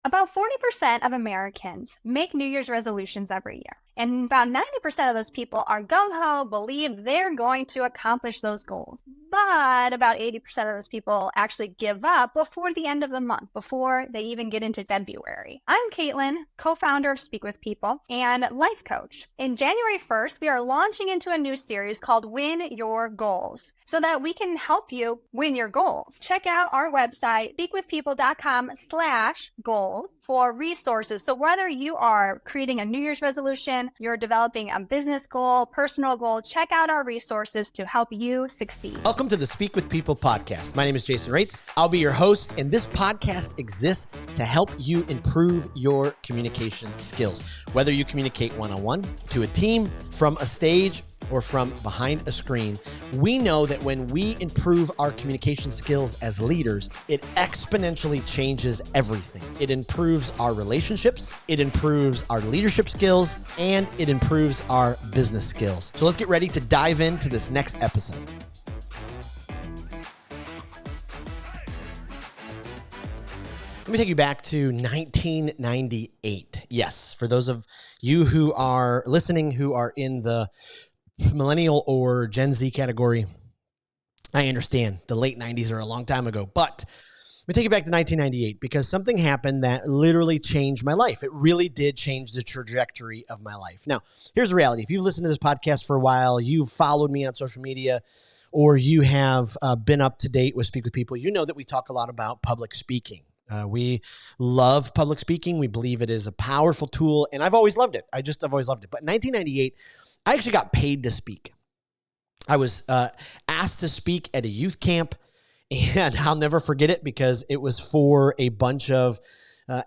About 40% of Americans make New Year's resolutions every year. And about 90% of those people are gung-ho, believe they're going to accomplish those goals. But about 80% of those people actually give up before the end of the month, before they even get into February. I'm Caitlin, co-founder of Speak With People and life coach. In January 1st, we are launching into a new series called Win Your Goals, so that we can help you win your goals. Check out our website, speakwithpeople.com/goals, for resources. So whether you are creating a New Year's resolution, you're developing a business goal, personal goal, check out our resources to help you succeed. Welcome to the Speak With People podcast. My name is Jason Raitz. I'll be your host, and this podcast exists to help you improve your communication skills. Whether you communicate one-on-one, to a team, from a stage, or from behind a screen, we know that when we improve our communication skills as leaders, it exponentially changes everything. It improves our relationships, it improves our leadership skills, and it improves our business skills. So let's get ready to dive into this next episode. Let me take you back to 1998. Yes, for those of you who are listening who are in the millennial or Gen Z category, I understand the late 90s are a long time ago, but let me take you back to 1998 because something happened that literally changed my life. It really did change the trajectory of my life. Now, here's the reality. If you've listened to this podcast for a while, you've followed me on social media, or you have been up to date with Speak With People, you know that we talk a lot about public speaking. We love public speaking. We believe it is a powerful tool, and I've always loved it. I've always loved it. But in 1998, I actually got paid to speak. I was asked to speak at a youth camp, and I'll never forget it because it was for a bunch of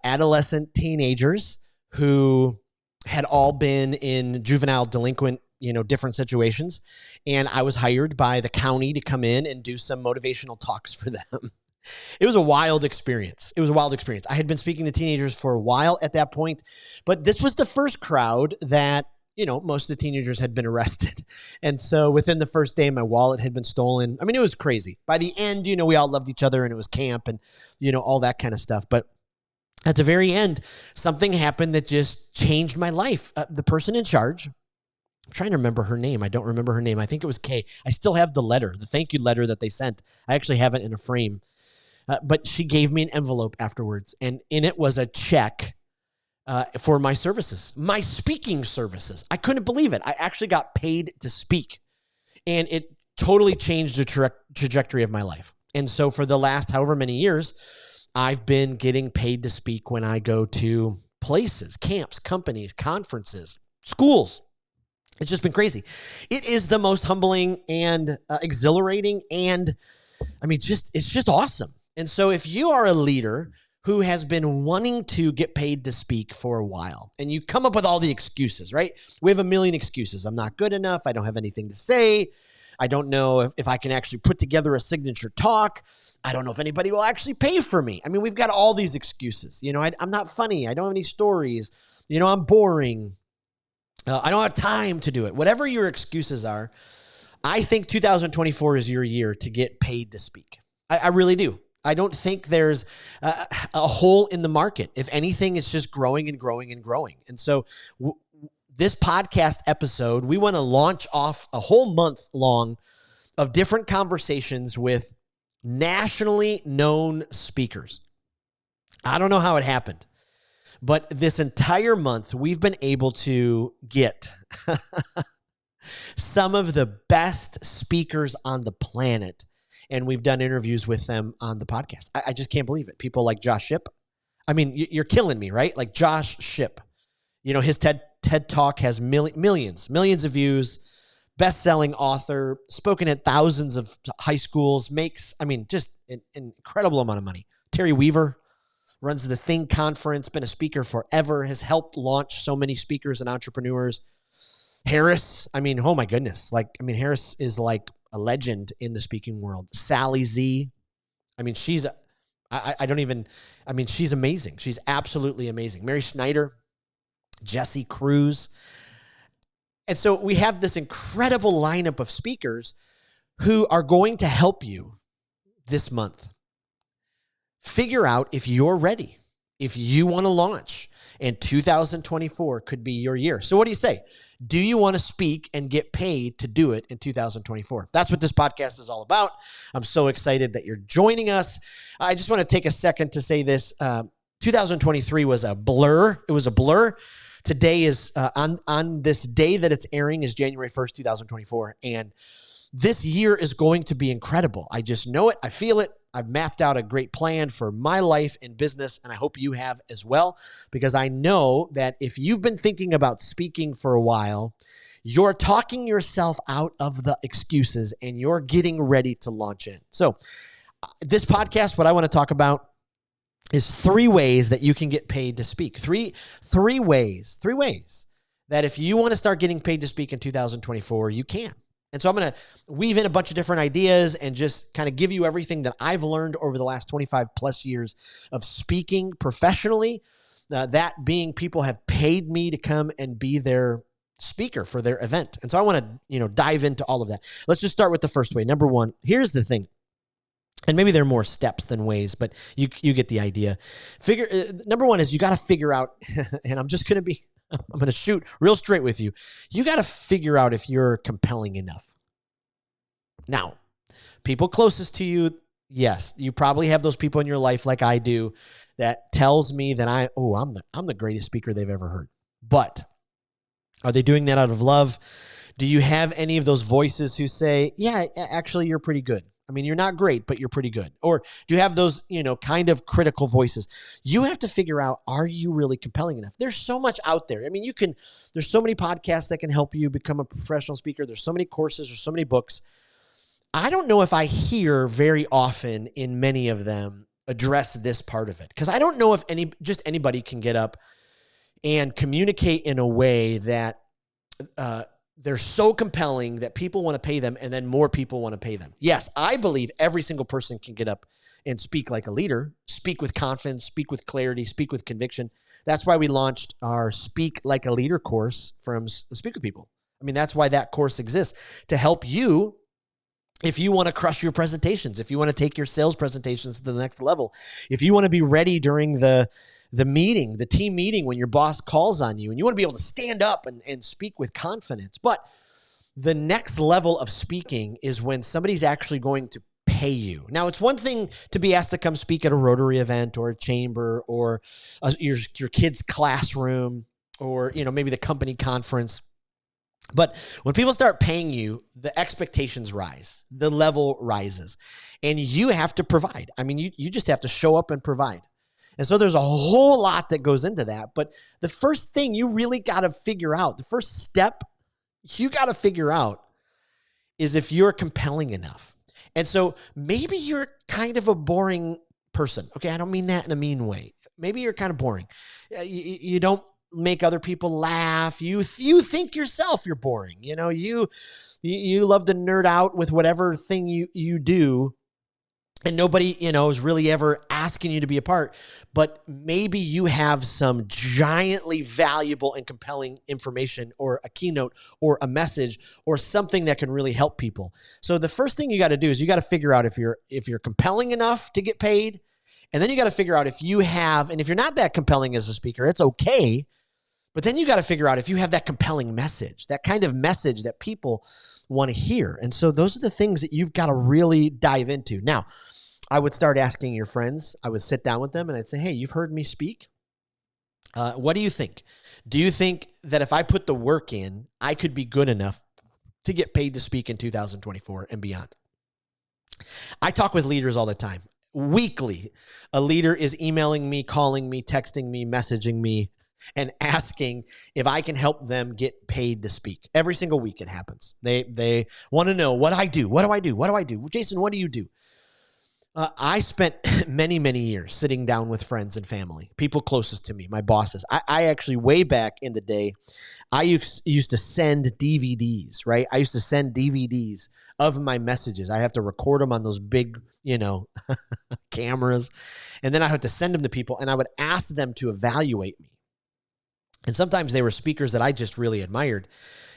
adolescent teenagers who had all been in juvenile delinquent, different situations. And I was hired by the county to come in and do some motivational talks for them. It was a wild experience. I had been speaking to teenagers for a while at that point, but this was the first crowd that most of the teenagers had been arrested. And so within the first day, my wallet had been stolen. I mean, it was crazy. By the end, we all loved each other and it was camp and, all that kind of stuff. But at the very end, something happened that just changed my life. The person in charge, I'm trying to remember her name. I don't remember her name. I think it was Kay. I still have the letter, the thank you letter that they sent. I actually have it in a frame. But she gave me an envelope afterwards, and in it was a check for my services, my speaking services. I couldn't believe it. I actually got paid to speak, and it totally changed the trajectory of my life. And so for the last however many years, I've been getting paid to speak when I go to places, camps, companies, conferences, schools. It's just been crazy. It is the most humbling and exhilarating, and it's just awesome. And so if you are a leader who has been wanting to get paid to speak for a while, and you come up with all the excuses, right? We have a million excuses. I'm not good enough. I don't have anything to say. I don't know if I can actually put together a signature talk. I don't know if anybody will actually pay for me. We've got all these excuses. I'm not funny. I don't have any stories. I'm boring. I don't have time to do it. Whatever your excuses are, I think 2024 is your year to get paid to speak. I really do. I don't think there's a hole in the market. If anything, it's just growing and growing and growing. And so this podcast episode, we want to launch off a whole month long of different conversations with nationally known speakers. I don't know how it happened, but this entire month, we've been able to get some of the best speakers on the planet, and we've done interviews with them on the podcast. I just can't believe it. People like Josh Shipp. You're killing me, right? Like Josh Shipp. His TED Talk has millions of views, best-selling author, spoken at thousands of high schools, makes, just an incredible amount of money. Terry Weaver runs the Think Conference, been a speaker forever, has helped launch so many speakers and entrepreneurs. Harris, oh my goodness. Harris is like a legend in the speaking world. Sally Z. She's amazing. She's absolutely amazing. Mary Snyder, Jesse Cruz. And so we have this incredible lineup of speakers who are going to help you this month figure out if you're ready, if you want to launch and 2024 could be your year. So what do you say? Do you want to speak and get paid to do it in 2024? That's what this podcast is all about. I'm so excited that you're joining us. I just want to take a second to say this. 2023 was a blur. It was a blur. Today is on this day that it's airing is January 1st, 2024. And this year is going to be incredible. I just know it. I feel it. I've mapped out a great plan for my life and business, and I hope you have as well, because I know that if you've been thinking about speaking for a while, you're talking yourself out of the excuses and you're getting ready to launch in. So this podcast, what I want to talk about is 3 ways that you can get paid to speak. Three ways that if you want to start getting paid to speak in 2024, you can. And so I'm going to weave in a bunch of different ideas and just kind of give you everything that I've learned over the last 25 plus years of speaking professionally. That being, people have paid me to come and be their speaker for their event. And so I want to, dive into all of that. Let's just start with the first way. Number 1, here's the thing. And maybe there are more steps than ways, but you get the idea. Number 1 is you got to figure out, and I'm going to shoot real straight with you. You got to figure out if you're compelling enough. Now, people closest to you, yes, you probably have those people in your life like I do that tells me that I'm the greatest speaker they've ever heard. But are they doing that out of love? Do you have any of those voices who say, yeah, actually, you're pretty good? I mean, you're not great, but you're pretty good. Or do you have those, kind of critical voices? You have to figure out, are you really compelling enough? There's so much out there. I mean, there's so many podcasts that can help you become a professional speaker. There's so many courses, there's so many books. I don't know if I hear very often in many of them address this part of it, because I don't know if anybody can get up and communicate in a way that they're so compelling that people want to pay them and then more people want to pay them. Yes, I believe every single person can get up and speak like a leader, speak with confidence, speak with clarity, speak with conviction. That's why we launched our Speak Like a Leader course from Speak With People. I mean, that's why that course exists, to help you if you want to crush your presentations, if you want to take your sales presentations to the next level, if you want to be ready during the meeting, the team meeting, when your boss calls on you and you want to be able to stand up and speak with confidence. But the next level of speaking is when somebody's actually going to pay you. Now, it's one thing to be asked to come speak at a Rotary event or a chamber or your kid's classroom or, maybe the company conference. But when people start paying you, the expectations rise, the level rises, and you have to provide. I mean, you just have to show up and provide. And so there's a whole lot that goes into that. But the first thing you really got to figure out, the first step you got to figure out is if you're compelling enough. And so maybe you're kind of a boring person. Okay, I don't mean that in a mean way. Maybe you're kind of boring. You don't make other people laugh. You think yourself you're boring. You love to nerd out with whatever thing you do. And nobody, is really ever asking you to be a part. But maybe you have some giantly valuable and compelling information or a keynote or a message or something that can really help people. So the first thing you got to do is you got to figure out if you're compelling enough to get paid. And then you got to figure out if you have, and if you're not that compelling as a speaker, it's okay. But then you got to figure out if you have that compelling message, that kind of message that people want to hear. And so those are the things that you've got to really dive into. Now, I would start asking your friends. I would sit down with them and I'd say, hey, you've heard me speak. What do you think? Do you think that if I put the work in, I could be good enough to get paid to speak in 2024 and beyond? I talk with leaders all the time. Weekly, a leader is emailing me, calling me, texting me, messaging me, and asking if I can help them get paid to speak. Every single week it happens. They want to know what I do. What do I do? What do I do? Jason, what do you do? I spent many, many years sitting down with friends and family, people closest to me, my bosses. I actually, way back in the day, I used to send DVDs, right? I used to send DVDs of my messages. I have to record them on those big, cameras. And then I had to send them to people and I would ask them to evaluate me. And sometimes they were speakers that I just really admired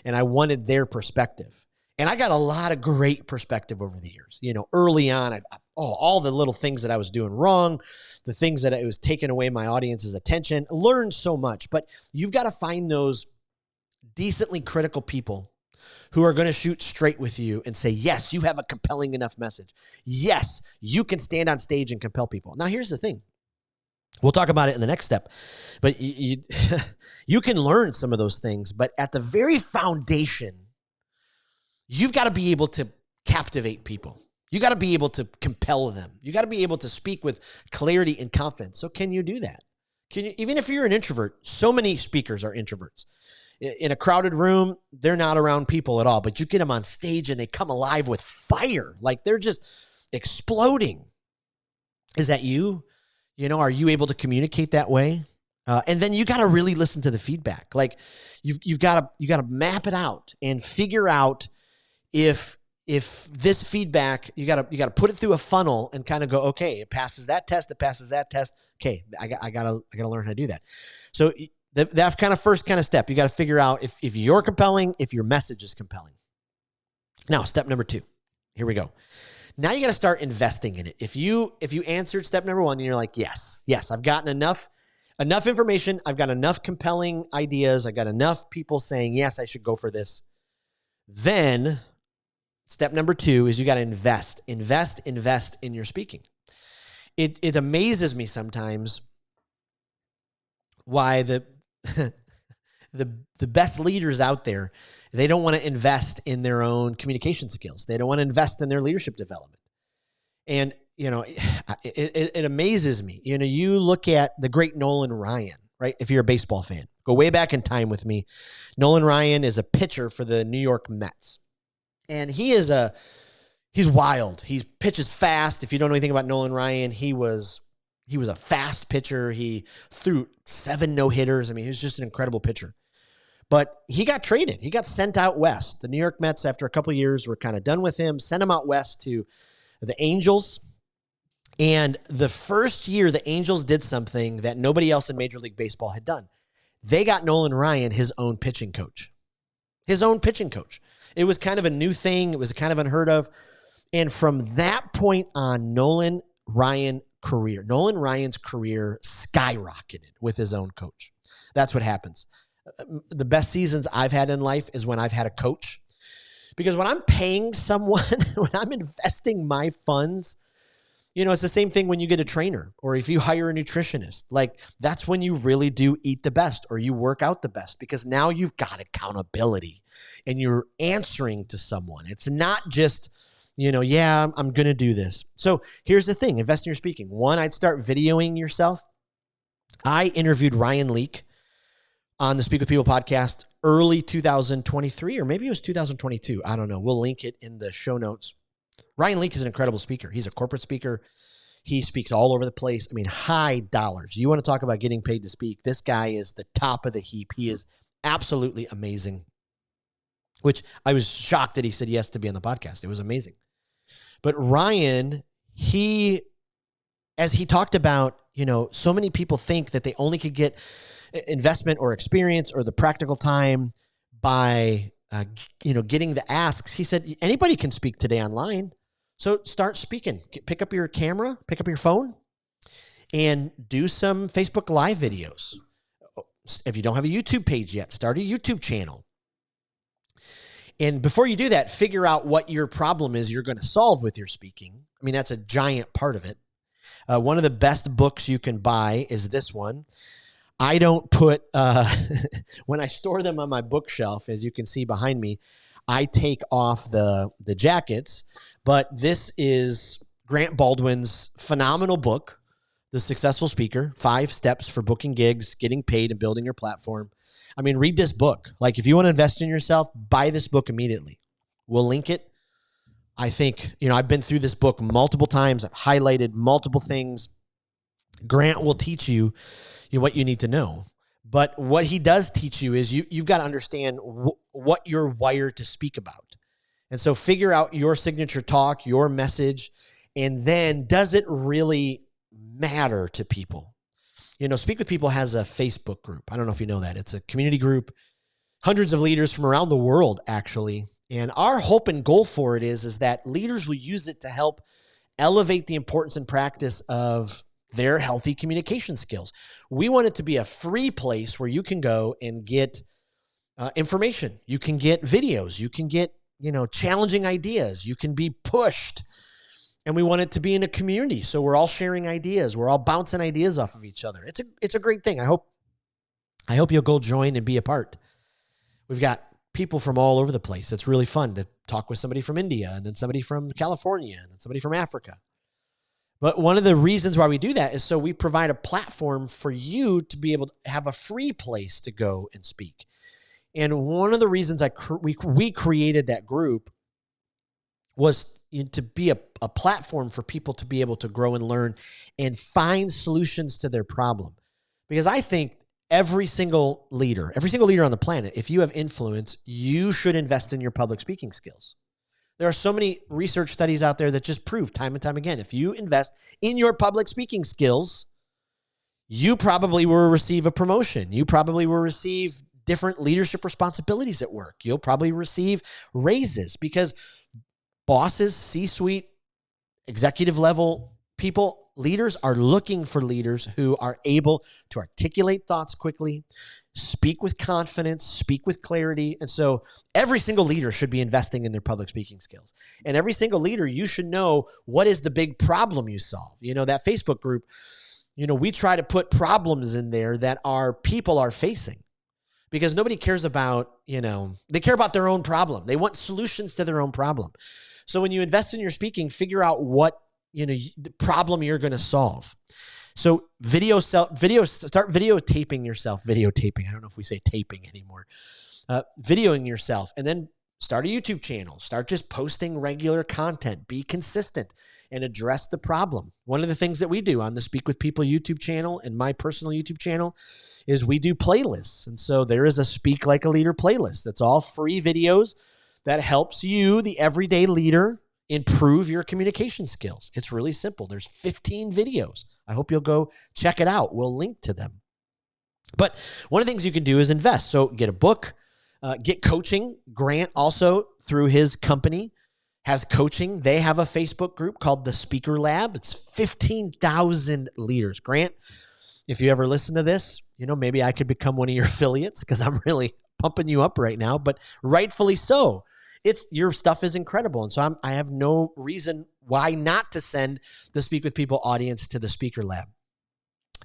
and I wanted their perspective. And I got a lot of great perspective over the years. Early on, all the little things that I was doing wrong, the things that it was taking away my audience's attention. Learned so much, but you've got to find those decently critical people who are going to shoot straight with you and say, yes, you have a compelling enough message. Yes, you can stand on stage and compel people. Now, here's the thing. We'll talk about it in the next step, but you can learn some of those things, but at the very foundation, you've got to be able to captivate people. You got to be able to compel them. You got to be able to speak with clarity and confidence. So can you do that? Can you, even if you're an introvert, so many speakers are introverts. In a crowded room, they're not around people at all, but you get them on stage and they come alive with fire. Like they're just exploding. Is that you? Are you able to communicate that way? And then you got to really listen to the feedback. Like you've got to map it out and figure out if this feedback, you got to put it through a funnel and kind of go, okay, it passes that test. Okay, I got to learn how to do that. So that kind of first kind of step, you got to figure out if you're compelling, if your message is compelling. Now, step number 2. Here we go. Now you got to start investing in it. If you answered step number 1 and you're like, yes, I've gotten enough information. I've got enough compelling ideas. I got enough people saying, yes, I should go for this. Then step number 2 is you got to invest in your speaking. It amazes me sometimes why the best leaders out there, they don't want to invest in their own communication skills. They don't want to invest in their leadership development. And, it amazes me. You look at the great Nolan Ryan, right? If you're a baseball fan, go way back in time with me. Nolan Ryan is a pitcher for the New York Mets. And he's wild. He pitches fast. If you don't know anything about Nolan Ryan, he was a fast pitcher. He threw 7 no-hitters. I mean, he was just an incredible pitcher. But he got traded. He got sent out west. The New York Mets, after a couple of years, were kind of done with him, sent him out west to the Angels. And the first year, the Angels did something that nobody else in Major League Baseball had done. They got Nolan Ryan his own pitching coach. It was kind of a new thing. It was kind of unheard of. And from that point on, Nolan Ryan's career skyrocketed with his own coach. That's what happens. The best seasons I've had in life is when I've had a coach. Because when I'm paying someone, when I'm investing my funds, it's the same thing when you get a trainer or if you hire a nutritionist. Like, that's when you really do eat the best or you work out the best, because now you've got accountability and you're answering to someone. It's not just, I'm going to do this. So here's the thing. Invest in your speaking. 1, I'd start videoing yourself. I interviewed Ryan Leake on the Speak with People podcast early 2023, or maybe it was 2022. I don't know. We'll link it in the show notes. Ryan Leake is an incredible speaker. He's a corporate speaker. He speaks all over the place. I mean, high dollars. You want to talk about getting paid to speak? This guy is the top of the heap. He is absolutely amazing, which I was shocked that he said yes to be on the podcast. It was amazing. But Ryan, as he talked about, so many people think that they only could get investment or experience or the practical time by, getting the asks. He said, anybody can speak today online. So start speaking. Pick up your camera, pick up your phone, and do some Facebook Live videos. If you don't have a YouTube page yet, start a YouTube channel. And before you do that, figure out what your problem is you're going to solve with your speaking. I mean, that's a giant part of it. One of the best books you can buy is this one. I don't put, when I store them on my bookshelf, as you can see behind me, I take off the jackets, but this is Grant Baldwin's phenomenal book, The Successful Speaker, 5 Steps for Booking Gigs, Getting Paid, and Building Your Platform. I mean, read this book. Like, if you want to invest in yourself, buy this book immediately. We'll link it. I think, I've been through this book multiple times. I've highlighted multiple things. Grant will teach you what you need to know. But what he does teach you is you've got to understand what you're wired to speak about. And so figure out your signature talk, your message, and then does it really matter to people? Speak with People has a Facebook group. I don't know if you know that. It's a community group, hundreds of leaders from around the world, actually. And our hope and goal for it is that leaders will use it to help elevate the importance and practice of their healthy communication skills. We want it to be a free place where you can go and get information. You can get videos. You can get, challenging ideas. You can be pushed. And we want it to be in a community. So we're all sharing ideas. We're all bouncing ideas off of each other. It's a great thing. I hope you'll go join and be a part. We've got people from all over the place. It's really fun to talk with somebody from India and then somebody from California and then somebody from Africa. But one of the reasons why we do that is so we provide a platform for you to be able to have a free place to go and speak. And one of the reasons we created that group was to be a platform for people to be able to grow and learn and find solutions to their problem. Because I think every single leader on the planet, if you have influence, you should invest in your public speaking skills. There are so many research studies out there that just prove time and time again, if you invest in your public speaking skills, you probably will receive a promotion. You probably will receive different leadership responsibilities at work. You'll probably receive raises because bosses, C-suite, executive level people, leaders are looking for leaders who are able to articulate thoughts quickly, speak with confidence, speak with clarity. And so every single leader should be investing in their public speaking skills. And every single leader, you should know what is the big problem you solve. That Facebook group, we try to put problems in there that our people are facing because nobody cares about, they care about their own problem. They want solutions to their own problem. So when you invest in your speaking, figure out what, the problem you're going to solve. So start videotaping yourself. Videotaping. I don't know if we say taping anymore. Videoing yourself, and then start a YouTube channel. Start just posting regular content. Be consistent and address the problem. One of the things that we do on the Speak with People YouTube channel and my personal YouTube channel is we do playlists. And so there is a Speak Like a Leader playlist. That's all free videos that helps you, the everyday leader, improve your communication skills. It's really simple. There's 15 videos. I hope you'll go check it out. We'll link to them. But one of the things you can do is invest. So get a book, get coaching. Grant also, through his company, has coaching. They have a Facebook group called the Speaker Lab. It's 15,000 leaders. Grant, if you ever listen to this, maybe I could become one of your affiliates because I'm really pumping you up right now, but rightfully so. Your stuff is incredible. And so I have no reason why not to send the Speak with People audience to the Speaker Lab.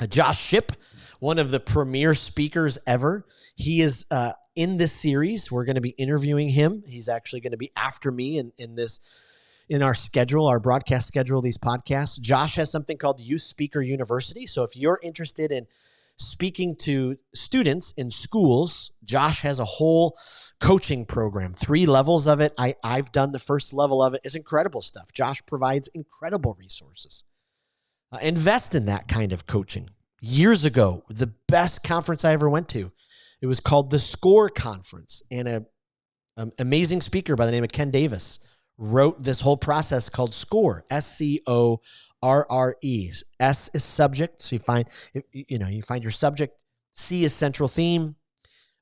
Josh Shipp, one of the premier speakers ever, he is in this series. We're going to be interviewing him. He's actually going to be after me in our schedule, our broadcast schedule, these podcasts. Josh has something called Youth Speaker University. So if you're interested in speaking to students in schools, Josh has a whole coaching program, 3 levels of it. I've done the first level of it. It's incredible stuff. Josh provides incredible resources. Invest in that kind of coaching. Years ago, the best conference I ever went to, it was called the SCORE Conference. And an amazing speaker by the name of Ken Davis wrote this whole process called SCORE, SCORRE. S is subject. So you find your subject. C is central theme.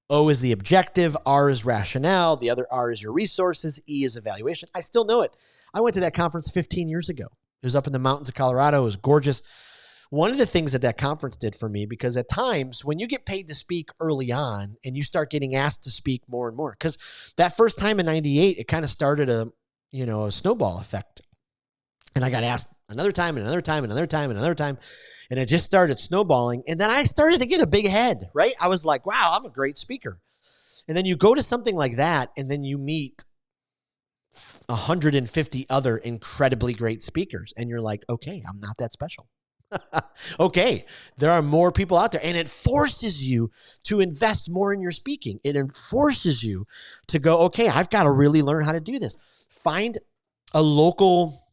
O is the objective. R is rationale. The other R is your resources. E is evaluation. I still know it. I went to that conference 15 years ago. It was up in the mountains of Colorado. It was gorgeous. One of the things that conference did for me, because at times when you get paid to speak early on and you start getting asked to speak more and more, because that first time in 98, it kind of started a snowball effect. And I got asked another time and another time and another time and another time. And it just started snowballing. And then I started to get a big head, right? I was like, wow, I'm a great speaker. And then you go to something like that, and then you meet 150 other incredibly great speakers. And you're like, okay, I'm not that special. Okay, there are more people out there. And it forces you to invest more in your speaking. It forces you to go, okay, I've got to really learn how to do this. Find a local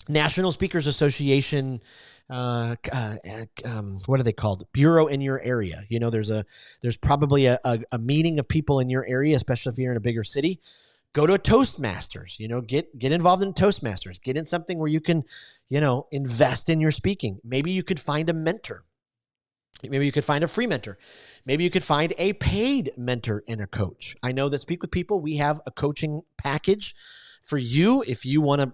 National Speakers Association, what are they called? Bureau in your area. There's probably a meeting of people in your area, especially if you're in a bigger city. Go to a Toastmasters, get involved in Toastmasters, get in something where you can, invest in your speaking. Maybe you could find a mentor. Maybe you could find a free mentor. Maybe you could find a paid mentor and a coach. I know that Speak with People, we have a coaching package for you if you want to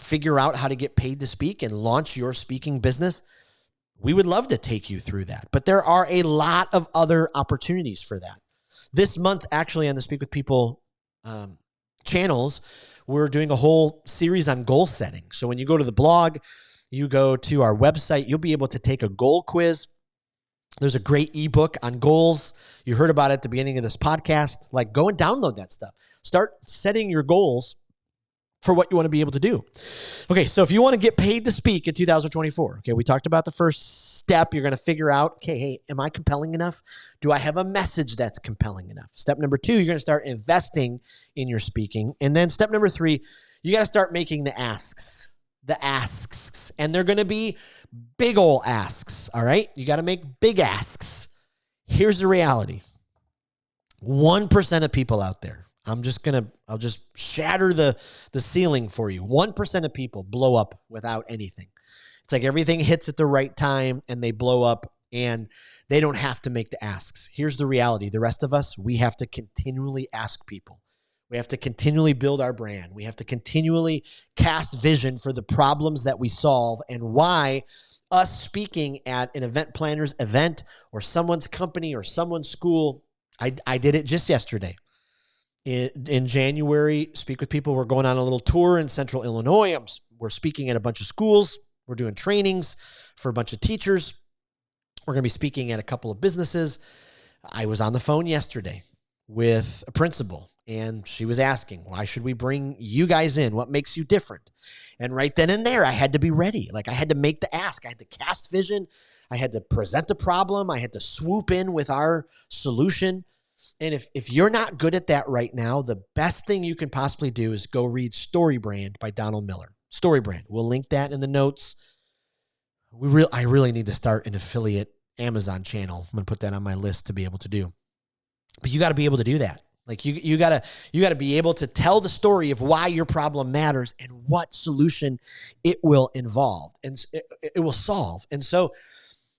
figure out how to get paid to speak and launch your speaking business, we would love to take you through that. But there are a lot of other opportunities for that. This month, actually, on the Speak with People channels, we're doing a whole series on goal setting. So when you go to the blog, you go to our website, you'll be able to take a goal quiz. There's a great ebook on goals. You heard about it at the beginning of this podcast. Like, go and download that stuff. Start setting your goals for what you want to be able to do. Okay, so if you want to get paid to speak in 2024, okay, we talked about the first step. You're going to figure out, okay, hey, am I compelling enough? Do I have a message that's compelling enough? Step number 2, you're going to start investing in your speaking. And then step number 3, you got to start making the asks. And they're going to be big ol' asks, all right? You got to make big asks. Here's the reality. 1% of people out there, I'll just shatter the ceiling for you. 1% of people blow up without anything. It's like everything hits at the right time and they blow up and they don't have to make the asks. Here's the reality. The rest of us, we have to continually ask people. We have to continually build our brand. We have to continually cast vision for the problems that we solve and why us speaking at an event planner's event or someone's company or someone's school. I did it just yesterday. In January, Speak with People, we're going on a little tour in Central Illinois. We're speaking at a bunch of schools. We're doing trainings for a bunch of teachers. We're going to be speaking at a couple of businesses. I was on the phone yesterday with a principal, and she was asking, why should we bring you guys in? What makes you different? And right then and there, I had to be ready. Like, I had to make the ask. I had to cast vision. I had to present the problem. I had to swoop in with our solution. And if you're not good at that right now, the best thing you can possibly do is go read Story Brand by Donald Miller. Story Brand. We'll link that in the notes. I really need to start an affiliate Amazon channel. I'm going to put that on my list to be able to do. But you got to be able to do that. Like you got to be able to tell the story of why your problem matters and what solution it will involve and it will solve. And so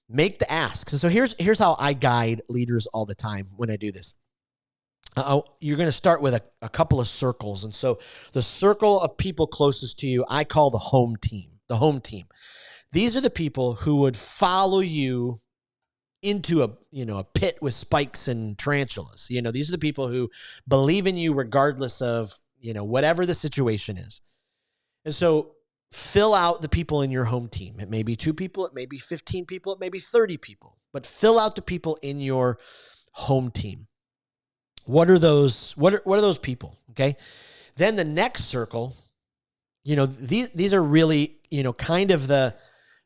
make the asks. And so here's how I guide leaders all the time when I do this. You're going to start with a couple of circles. And so the circle of people closest to you, I call the home team. The home team. These are the people who would follow you into a pit with spikes and tarantulas. These are the people who believe in you regardless of, whatever the situation is. And so fill out the people in your home team. It may be 2 people, it may be 15 people, it may be 30 people, but fill out the people in your home team. What are those people? Okay. Then the next circle, these are really, kind of the,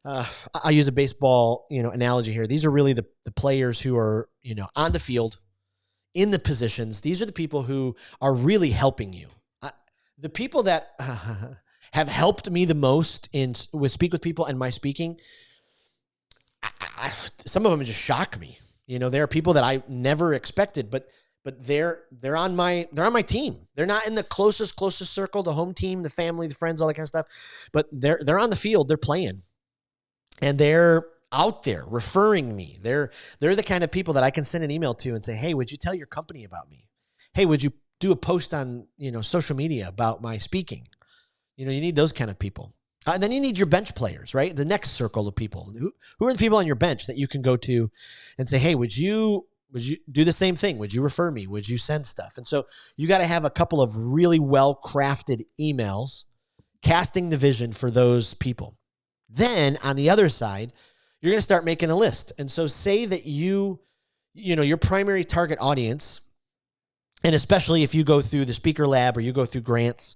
I'll use a baseball, analogy here. These are really the players who are, on the field, in the positions. These are the people who are really helping you. The people that have helped me the most with Speak with People and my speaking, some of them just shock me. There are people that I never expected, but they're on my team. They're not in the closest circle, the home team, the family, the friends, all that kind of stuff. But they're on the field. They're playing. And they're out there referring me. They're the kind of people that I can send an email to and say, hey, would you tell your company about me? Hey, would you do a post on, social media about my speaking? You need those kind of people. And then you need your bench players, right? The next circle of people. Who are the people on your bench that you can go to and say, hey, would you do the same thing? Would you refer me? Would you send stuff? And so you got to have a couple of really well-crafted emails casting the vision for those people. Then on the other side, you're going to start making a list. And so say that your primary target audience, and especially if you go through the Speaker Lab or you go through Grant's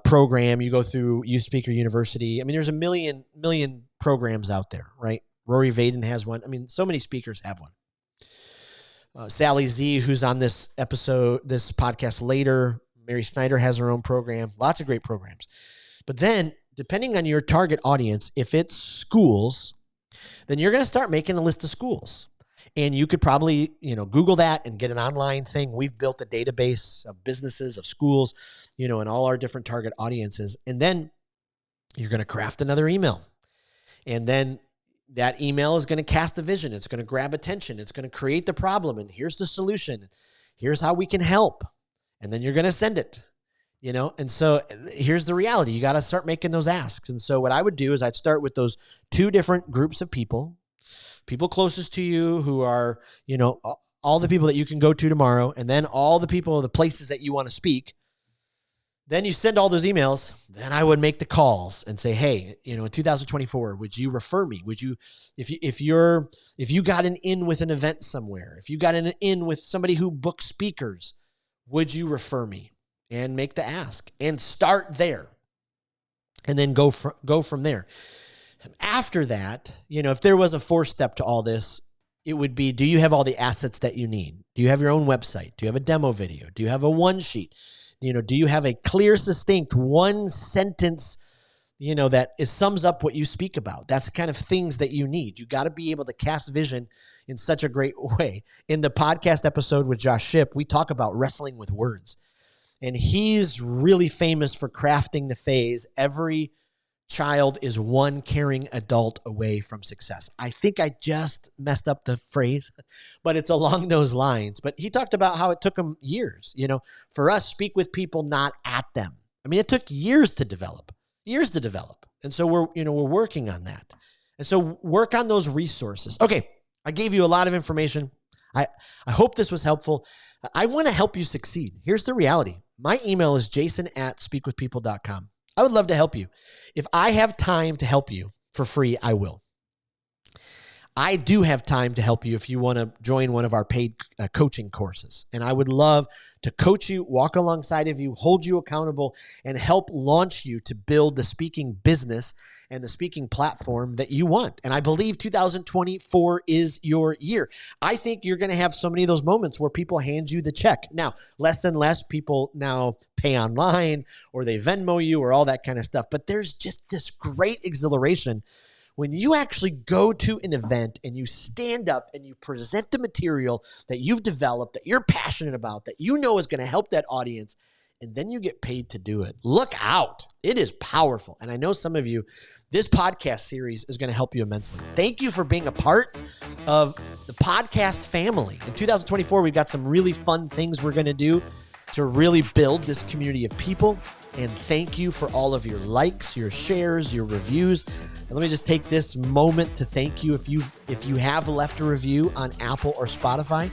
program, you go through Youth Speaker University. I mean, there's a million programs out there, right? Rory Vaden has one. I mean, so many speakers have one. Sally Z, who's on this podcast later, Mary Snyder has her own program. Lots of great programs. But then, depending on your target audience, if it's schools, then you're going to start making a list of schools. And you could probably, Google that and get an online thing. We've built a database of businesses, of schools, and all our different target audiences. And then you're going to craft another email. And then that email is going to cast a vision. It's going to grab attention. It's going to create the problem. And here's the solution. Here's how we can help. And then you're going to send it. And so here's the reality. You got to start making those asks. And so what I would do is I'd start with those two different groups of people closest to you who are, all the people that you can go to tomorrow, and then all the people, the places that you want to speak. Then you send all those emails. Then I would make the calls and say, hey, in 2024, would you refer me? Would you, if you got an in with an event somewhere, if you got an in with somebody who books speakers, would you refer me? And make the ask and start there, and then go from there. After that, if there was a fourth step to all this, it would be, do you have all the assets that you need? Do you have your own website? Do you have a demo video? Do you have a one sheet? Do you have a clear, succinct one sentence, that sums up what you speak about? That's the kind of things that you need. You got to be able to cast vision in such a great way. In the podcast episode with Josh Shipp, we talk about wrestling with words. And he's really famous for crafting the phrase, every child is one caring adult away from success. I think I just messed up the phrase, but it's along those lines. But he talked about how it took him years, for us, speak with people, not at them. I mean, it took years to develop. And so we're working on that. And so work on those resources. Okay, I gave you a lot of information. I hope this was helpful. I want to help you succeed. Here's the reality. My email is jason@speakwithpeople.com. I would love to help you. If I have time to help you for free, I will. I do have time to help you if you want to join one of our paid coaching courses. And I would love to coach you, walk alongside of you, hold you accountable, and help launch you to build the speaking business and the speaking platform that you want. And I believe 2024 is your year. I think you're going to have so many of those moments where people hand you the check. Now, less and less people now pay online, or they Venmo you, or all that kind of stuff. But there's just this great exhilaration when you actually go to an event and you stand up and you present the material that you've developed, that you're passionate about, that is going to help that audience, and then you get paid to do it. Look out. It is powerful. And I know some of you, this podcast series is going to help you immensely. Thank you for being a part of the podcast family. In 2024, we've got some really fun things we're going to do to really build this community of people. And thank you for all of your likes, your shares, your reviews. And let me just take this moment to thank you. If you have left a review on Apple or Spotify,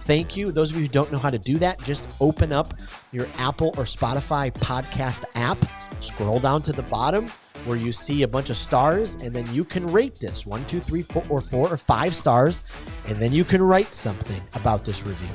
thank you. Those of you who don't know how to do that, just open up your Apple or Spotify podcast app, scroll down to the bottom where you see a bunch of stars, and then you can rate this 1, 2, 3, 4, or 4 or 5 stars, and then you can write something about this review.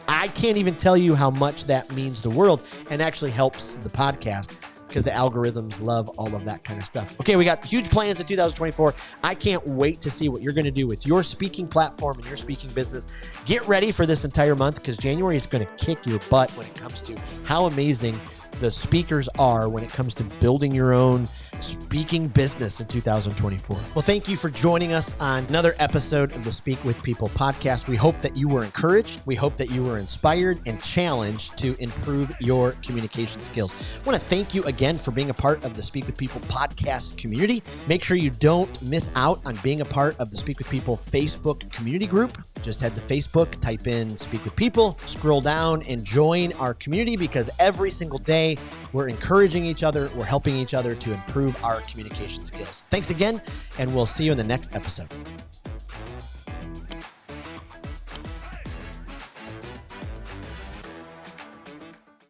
I can't even tell you how much that means the world and actually helps the podcast, because the algorithms love all of that kind of stuff. Okay, we got huge plans in 2024. I can't wait to see what you're going to do with your speaking platform and your speaking business. Get ready for this entire month, because January is going to kick your butt when it comes to how amazing the speakers are when it comes to building your own speaking business in 2024. Well, thank you for joining us on another episode of the Speak with People podcast. We hope that you were encouraged. We hope that you were inspired and challenged to improve your communication skills. I want to thank you again for being a part of the Speak with People podcast community. Make sure you don't miss out on being a part of the Speak with People Facebook community group. Just head to Facebook, type in Speak with People, scroll down, and join our community, because every single day we're encouraging each other, we're helping each other to improve our communication skills. Thanks again, and we'll see you in the next episode.